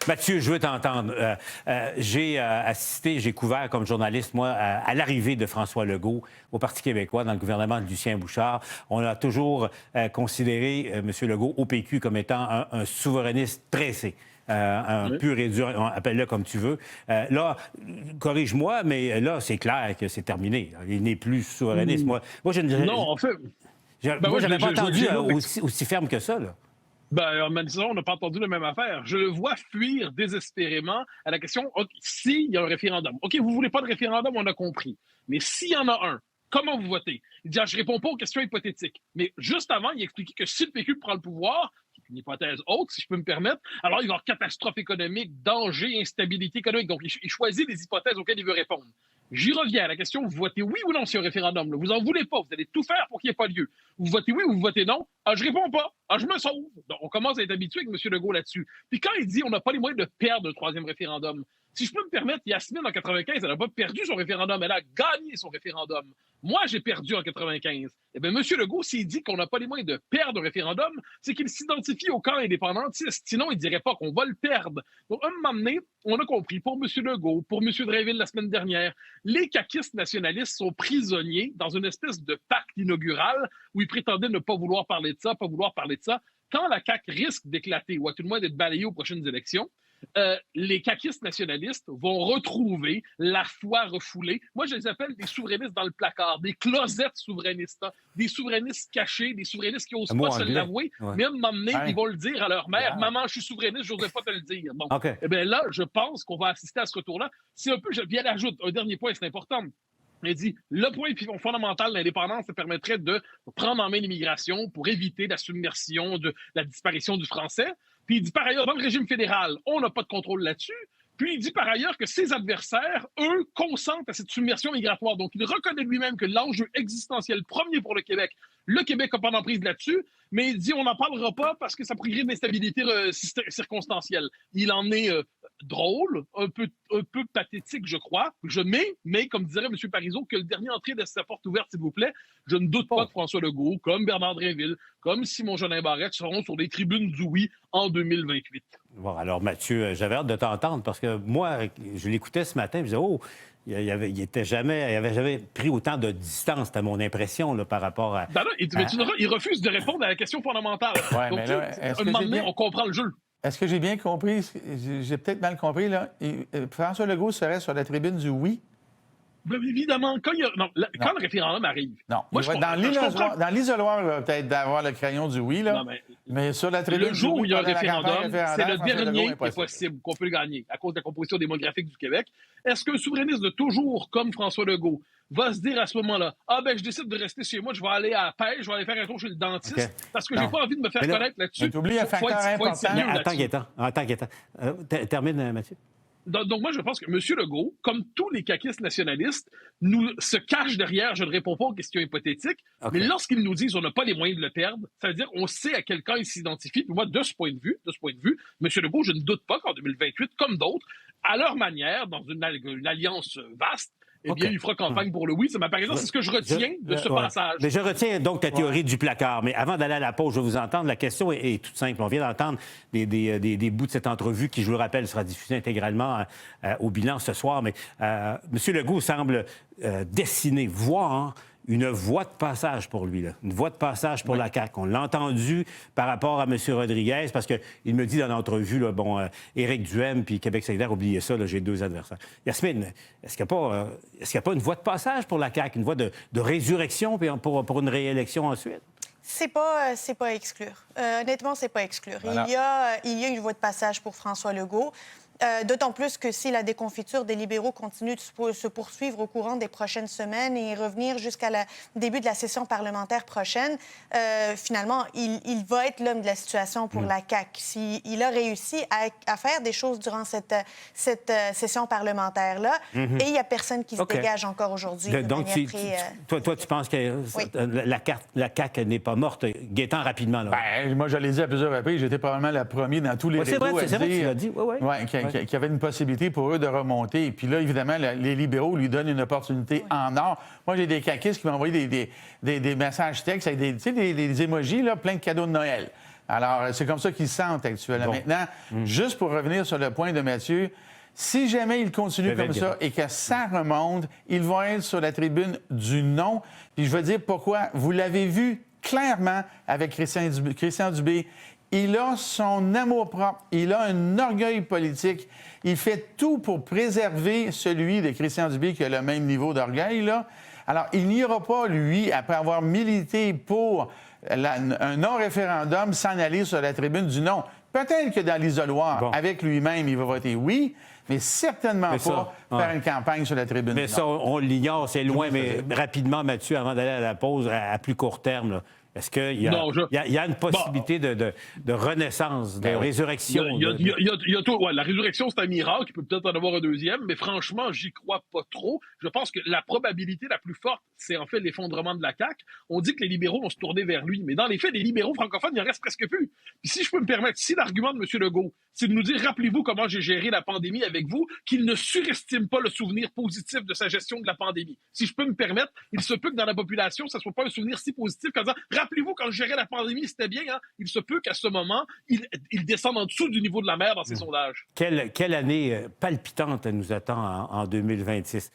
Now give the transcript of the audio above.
Mathieu, je veux t'entendre. J'ai assisté, j'ai couvert comme journaliste, moi, à l'arrivée de François Legault au Parti québécois dans le gouvernement de Lucien Bouchard. On a toujours considéré M. Legault au PQ comme étant un souverainiste pressé. Un pur et dur, appelle-le comme tu veux. Là, corrige-moi, mais là, c'est clair que c'est terminé. Il n'est plus souverainiste. Moi, Non, en fait... moi, je n'avais pas entendu aussi ferme que ça, là. Ben, en même temps, on n'a pas entendu la même affaire. Je le vois fuir désespérément à la question, s'il y a un référendum. OK, vous voulez pas de référendum, on a compris. Mais s'il y en a un, comment vous votez? Il dit, je réponds pas aux questions hypothétiques. Mais juste avant, il expliquait que si le PQ prend le pouvoir, c'est une hypothèse haute, si je peux me permettre, alors il va y avoir catastrophe économique, danger, instabilité économique. Donc, il choisit les hypothèses auxquelles il veut répondre. J'y reviens à la question, vous votez oui ou non sur un référendum. Là. Vous en voulez pas, vous allez tout faire pour qu'il n'y ait pas lieu. Vous votez oui ou vous votez non. Ah, je réponds pas. Ah, je me sauve. Donc, on commence à être habitué avec M. Legault là-dessus. Puis quand il dit on n'a pas les moyens de perdre un troisième référendum, si je peux me permettre, Yasmine, en 95, elle n'a pas perdu son référendum, elle a gagné son référendum. Moi, j'ai perdu en 95. Eh bien, M. Legault, s'il dit qu'on n'a pas les moyens de perdre un référendum, c'est qu'il s'identifie au camp indépendantiste. Sinon, il ne dirait pas qu'on va le perdre. Donc, un moment donné, on a compris, pour M. Legault, pour M. Drainville la semaine dernière, les caquistes nationalistes sont prisonniers dans une espèce de pacte inaugural où ils prétendaient ne pas vouloir parler de ça, pas vouloir parler de ça. Quand la CAQ risque d'éclater, ou à tout le moins d'être balayée aux prochaines élections, les caquistes nationalistes vont retrouver la foi refoulée. Moi, je les appelle des souverainistes dans le placard, des closettes souverainistes, hein, des souverainistes cachés, des souverainistes qui n'osent pas se l'avouer, mais à un moment donné, ils vont le dire à leur mère, « Maman, je suis souverainiste, je n'osais pas te le dire. » Donc, eh bien là, je pense qu'on va assister à ce retour-là. C'est un peu, puis elle ajoute, un dernier point, c'est important. Elle dit, le point fondamental de l'indépendance, ça permettrait de prendre en main l'immigration pour éviter la submersion, de la disparition du français. Puis il dit par ailleurs, dans le régime fédéral, on n'a pas de contrôle là-dessus. Puis il dit par ailleurs que ses adversaires, eux, consentent à cette submersion migratoire. Donc il reconnaît lui-même que l'enjeu existentiel premier pour le Québec n'a pas d'emprise là-dessus, mais il dit on n'en parlera pas parce que ça pourrait créer une instabilité circonstancielle. Il en est drôle, un peu pathétique, je crois. Mais comme dirait M. Parizeau, que le dernier entrée de sa porte ouverte, s'il vous plaît, je ne doute pas que François Legault, comme Bernard Drainville, comme Simon Jolin Barrette seront sur les tribunes du oui en 2028. Bon, alors Mathieu, j'avais hâte de t'entendre parce que moi, je l'écoutais ce matin, je disais, oh, il avait jamais pris autant de distance, c'était mon impression là, par rapport à... Ben là, il refuse de répondre à la question fondamentale. Ouais, donc, mais là, un moment donné, on comprend le jeu. Est-ce que j'ai bien compris? J'ai peut-être mal compris, là. François Legault serait sur la tribune du oui? Bien évidemment, quand le référendum arrive... Non, moi, dans l'isoloir, peut-être d'avoir le crayon du oui, là. Non, mais sur la tribune le jour où il y a un référendum, c'est le dernier qui est possible qu'on peut le gagner à cause de la composition démographique du Québec. Est-ce qu'un souverainiste de toujours, comme François Legault, va se dire à ce moment-là, « Ah ben, je décide de rester chez moi, je vais aller à la pêche, je vais aller faire un tour chez le dentiste, parce que j'ai pas envie de me faire connaître là-dessus. » Tu oublies un facteur important. Attends, Gaétan. Termine, Mathieu. Donc, moi, je pense que M. Legault, comme tous les caquistes nationalistes, se cache derrière « je ne réponds pas aux questions hypothétiques », mais lorsqu'ils nous disent « on n'a pas les moyens de le perdre », ça veut dire qu'on sait à quel camp il s'identifie. Puis moi, de ce point de vue, M. Legault, je ne doute pas qu'en 2028, comme d'autres, à leur manière, dans une alliance vaste, eh bien, il fera campagne pour le oui. Par exemple, c'est ce que je retiens de ce passage. Mais je retiens donc ta théorie du placard. Mais avant d'aller à la pause, je vais vous entendre. La question est toute simple. On vient d'entendre des bouts de cette entrevue qui, je vous le rappelle, sera diffusée intégralement au bilan ce soir. Mais M. Legault semble dessiner, voir une voie de passage pour lui, là. Une voie de passage pour la CAQ. On l'a entendu par rapport à M. Rodriguez, parce qu'il me dit dans l'entrevue, là, bon, Éric Duhaime puis Québec solidaire, oubliez ça, là, j'ai deux adversaires. Yasmine, est-ce qu'il n'y a pas une voie de passage pour la CAQ, une voie de résurrection pour une réélection ensuite? C'est pas à exclure. Honnêtement, c'est pas à exclure. Voilà. Il y a une voie de passage pour François Legault. D'autant plus que si la déconfiture des libéraux continue de se poursuivre au courant des prochaines semaines et revenir jusqu'à le début de la session parlementaire prochaine, finalement, il va être l'homme de la situation pour la CAQ. S'il a réussi à faire des choses durant cette session parlementaire-là, et il n'y a personne qui se dégage encore aujourd'hui. Donc, toi, tu penses que la CAQ n'est pas morte? Gaétan, rapidement. Là. Ben, moi, je l'ai dit à plusieurs reprises, j'étais probablement le premier dans tous les réseaux à dire... C'est vrai que tu l'as dit, qu'il y avait une possibilité pour eux de remonter. Et puis là, évidemment, les libéraux lui donnent une opportunité en or. Moi, j'ai des caquistes qui m'ont envoyé des messages textes avec des émojis, là, plein de cadeaux de Noël. Alors, c'est comme ça qu'ils se sentent actuellement. Bon. Maintenant, juste pour revenir sur le point de Mathieu, si jamais ils continuent comme ça et que ça remonte, ils vont être sur la tribune du non. Puis je veux dire pourquoi. Vous l'avez vu clairement avec Christian Dubé. Il a son amour-propre, il a un orgueil politique. Il fait tout pour préserver celui de Christian Dubé qui a le même niveau d'orgueil, là. Alors, il n'ira pas, lui, après avoir milité pour un non-référendum, s'en aller sur la tribune du non. Peut-être que dans l'isoloir, avec lui-même, il va voter oui, mais certainement faire une campagne sur la tribune du non. Mais ça, on l'ignore, c'est loin, mais rapidement, Mathieu, avant d'aller à la pause, à plus court terme, là, est-ce qu'il y a une possibilité de renaissance, de résurrection? Il y a tout. Ouais, la résurrection, c'est un miracle. Il peut peut-être en avoir un deuxième, mais franchement, j'y crois pas trop. Je pense que la probabilité la plus forte, c'est en fait l'effondrement de la CAQ. On dit que les libéraux vont se tourner vers lui, mais dans les faits, les libéraux francophones, il en reste presque plus. Puis si je peux me permettre, si l'argument de M. Legault, c'est de nous dire, rappelez-vous comment j'ai géré la pandémie avec vous, qu'il ne surestime pas le souvenir positif de sa gestion de la pandémie. Si je peux me permettre, il se peut que dans la population, ça soit pas un souvenir si positif qu'en disant, rappelez-vous, quand je gérais la pandémie, c'était bien, hein? Il se peut qu'à ce moment, il descende en dessous du niveau de la mer dans ses sondages. Quelle année palpitante elle nous attend en 2026?